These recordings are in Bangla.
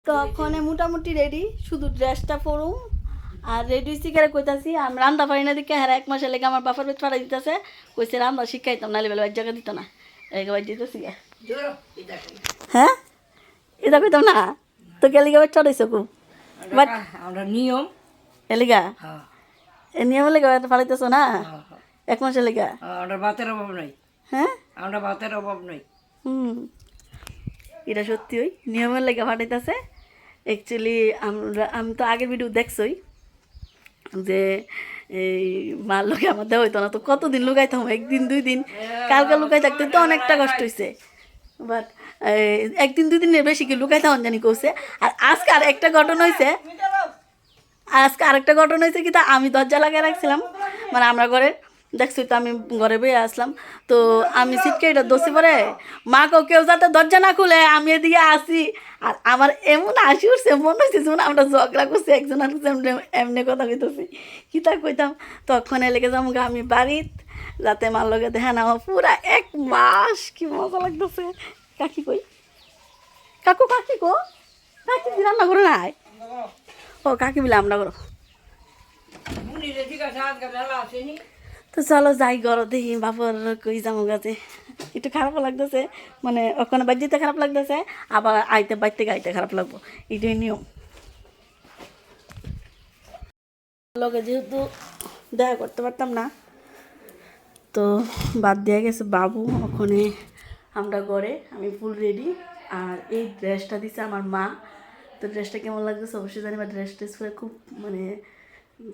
তখন মোটামুটি রেডি, শুধু ড্রেসটা পরুম আর রেডি শিকারে কইতাছি। আমি রান্না পারি না দিকে হ্যাঁ 1 মাসের লেগে আমার বাপের পেট ফাড়াই দিতেছে, কইছে রান্না শিখাইতাম নাহলে বেলা এক জায়গা দিত না, একেবারে দিতেছি। হ্যাঁ এটা কইতাম না তো গেলিগা পেট ফাড়াইছ খুব বাট আমরা নিয়ম এলিগা এ নিয়ম লেগে ফাড়াইতেছ না 1 মাসের লেগা। আমরা ভাতের অভাব নাই, হ্যাঁ আমরা ভাতের অভাব নাই। এটা সত্যি ওই নিয়মের লেগে ফাটাইতেছে। অ্যাকচুয়ালি আমি তো আগের ভিডিও দেখছই যে এই মার লোকে আমার দেওয়া হইতো না, তো কতদিন লুকাইতাম, 1 দিন 2 দিন, কালকে লুকাই থাকতে তো অনেকটা কষ্ট হয়েছে। বাট 1 দিন 2 দিনের বেশি কি লুকাইতাম জানি কৌছে। আর আজকে আর একটা ঘটনা হয়েছে, কি তা আমি দরজা লাগাই রাখছিলাম, মানে আমরা ঘরে দেখছি তো আমি ঘরে বইয়ে আসলাম, তো আমি সিটকে এটা দোষে পরে মাকেও কেউ যাতে দরজা না খুলে আমি এদিকে আসি। আর আমার এমন হাসি উঠছে, মনে হচ্ছে যেমন আমরা ঝগড়া করছি, একজন আর এমনি কথা কইতেছি, কী তা কইতাম। তখন লেগে যাবো আমি বাড়িত যাতে মার লগে দেখা না পুরা 1 মাস, কি মজা লাগতেছে। কাকি কই কাকু, কাকি রান্না করে নাই, ও কাকি বলে আমরা করো। তো চলো যাই ঘর দেখি বাপর কই যাবো গাছে, একটু খারাপ লাগতেছে, মানে ওখানে বাড়িতে খারাপ লাগতেছে, আবার বাইতে গাইতে খারাপ লাগবো, এটাই নিয়ম। লগে যেহেতু দেখা করতে পারতাম না তো বাদ দিয়ে গেছে বাবু, ওখানে আমরা ঘরে, আমি ফুল রেডি। আর এই ড্রেসটা দিছে আমার মা, তো ড্রেসটা কেমন লাগতেছে অবশ্যই জানি, বা ড্রেস পরে খুব মানে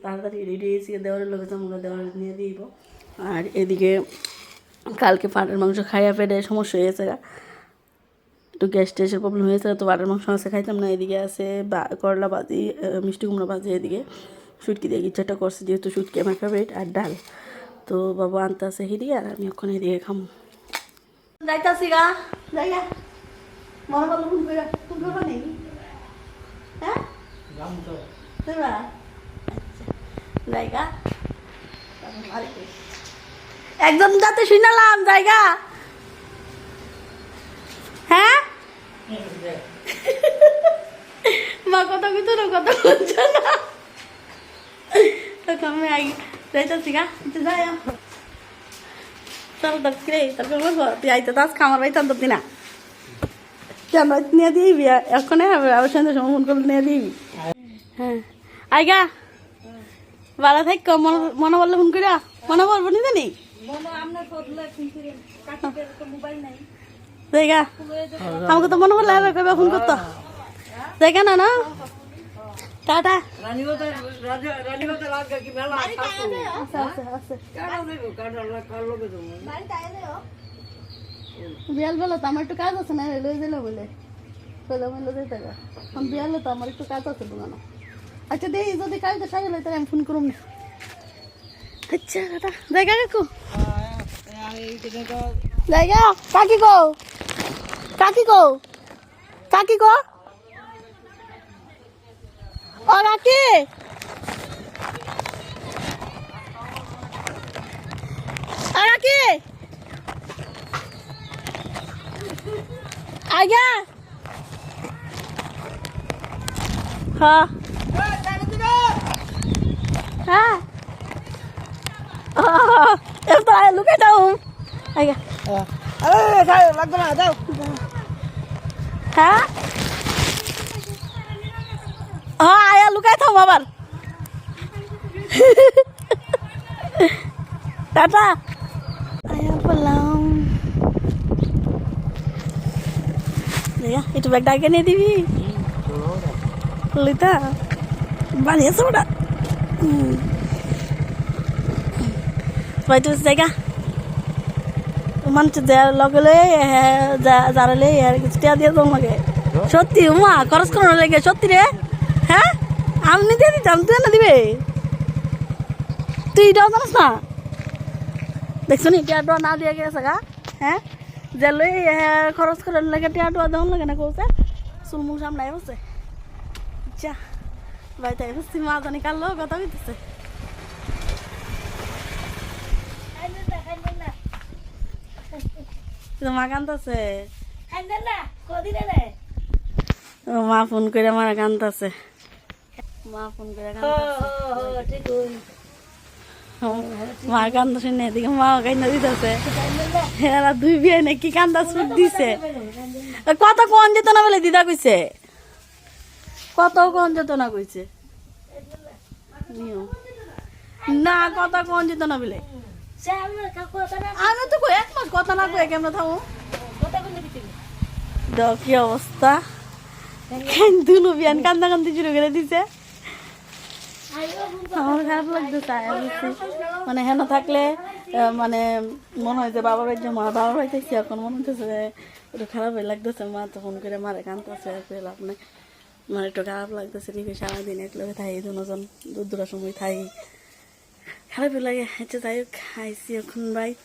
তাড়াতাড়ি রেডি হয়েছি, দেওয়ারের লোক আমাকে দেওয়ার নিয়ে দিব। আর এদিকে কালকে পাটের মাংস খাইয়া পেটে সমস্যা হয়েছে, একটু গ্যাস ট্যাসের প্রবলেম হয়েছে, তো পাটের মাংস আছে খাইতাম না। এদিকে আছে করলা ভাজি, মিষ্টি কুমড়া ভাজি, এদিকে শুটকি দিয়ে ইচ্ছাটা করছে যেহেতু শুটকি আমার ফেভারিট, আর ডাল। তো বাবা আনতে আছে হিরি, আর আমি এখন এদিকে খামো যাইতাছি গা জায়গা মনে করলো ফোন করে ফোন করবা নেই, হ্যাঁ জায়গা একজন যাতে শুনালাম জায়গা, হ্যাঁ মা কথা কইতো না, কথা বলছো না, তো আমি আগে যাইতাছি গা যাই চল দে তারপর বলবো তুই আইতে তাস খামার পাইতাম তো না কেন নিয়ে দিবি এখন আবার সন্ধ্যে সময় ফোন করলে নিয়ে দিবি। হ্যাঁ আইগা বাড়া থাক মনে বললে ফোন করিয়া মনে বলবো নি জানি জায়গা আমাকে তো মনে বললে কবে ফোন করতো জায়গা না না টাটা বিয়াল বলো তো আমার একটু কাজ আছে না লই দিল বলে বিয়ালে তো আমার একটু কাজ আছে দোকানো। আচ্ছা দেখি যদি কাজটা সাজা লাই তাহলে আমি ফোন করুম না। আচ্ছা দাদা জায়গা কাকু জায়গা কাকি গো কাকি গো কাকি গো ও কাকি ও কাকি আইগা হ্যাঁ হ্যাঁ এতো লুকে যাও আইগা লাগবে না যাও হ্যাঁ হ্যাঁ আয়া লুকাই থাম আবার টাটা আয়া বললাম একটু ব্যাগটা আগে নিয়ে দিবি ললিতা বানিয়েছে ওটা জায়গা মানুষ লগে যারালে কিছু টিয়া দিয়ে দম লাগে সত্যি উমা খরচ করানো লেগে সত্যি রে। হ্যাঁ আমি দিয়ে দিতাম তুই না দিবে তুই এটাও জানিস না দেখছো নি টিয়াটা না দিয়ে গেছে গা। হ্যাঁ যে লই খরচ করার লাগে টিয়াটা দেওয়ান লাগে না কৌছে চুলমুল সামনে বসে যা বাইতে বুঝছি মা জানি কাল কথা কইতেছে মা কান্দছে মা ফোন করে আমার কান্দাছে, মা ফোন করে মা কান্দা শুনে এদিকে মা কান্দা দিতেছে, এরা দুই বিয়ে নাকি কান্দা সুট দিছে। কত কোন যেত না বলে দিদা কইছে, কত কোন যেত না কইছে না, কথা কোন যেত না বলে আমি তো কই এক মাস কথা না কয়ে কেমন থামো। দেখ কি অবস্থা, দুনো বিয়ান কান্দা কান্দি শুরু করে দিছে। আমার খারাপ লাগতেছে, মানে হেন থাকলে মানে মনে হয় যে বাবার বাড়ি মা বাবার বাড়ি থাকছি, এখন মনে হইতেছে একটু খারাপ লাগতেছে। মা তো ফোন করে মারে কান্দতেছে, লাভ নেই, মানে একটু খারাপ লাগতেছে। রিফে সারাদিন একলগে থাই, দুজন দূর সময় থাই, খারাপ লাগে। আচ্ছা যাই হোক, খাইছি এখন বাইক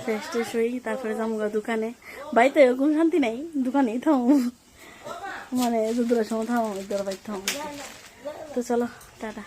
ফ্রেশ ট্রেশ হই, তারপরে যাবো দোকানে। বাড়িতে এরকম শান্তি নাই, দোকানেই থামো, মানে দুপুরের সময় থামো, বাইক থামো। তো চলো টাটা।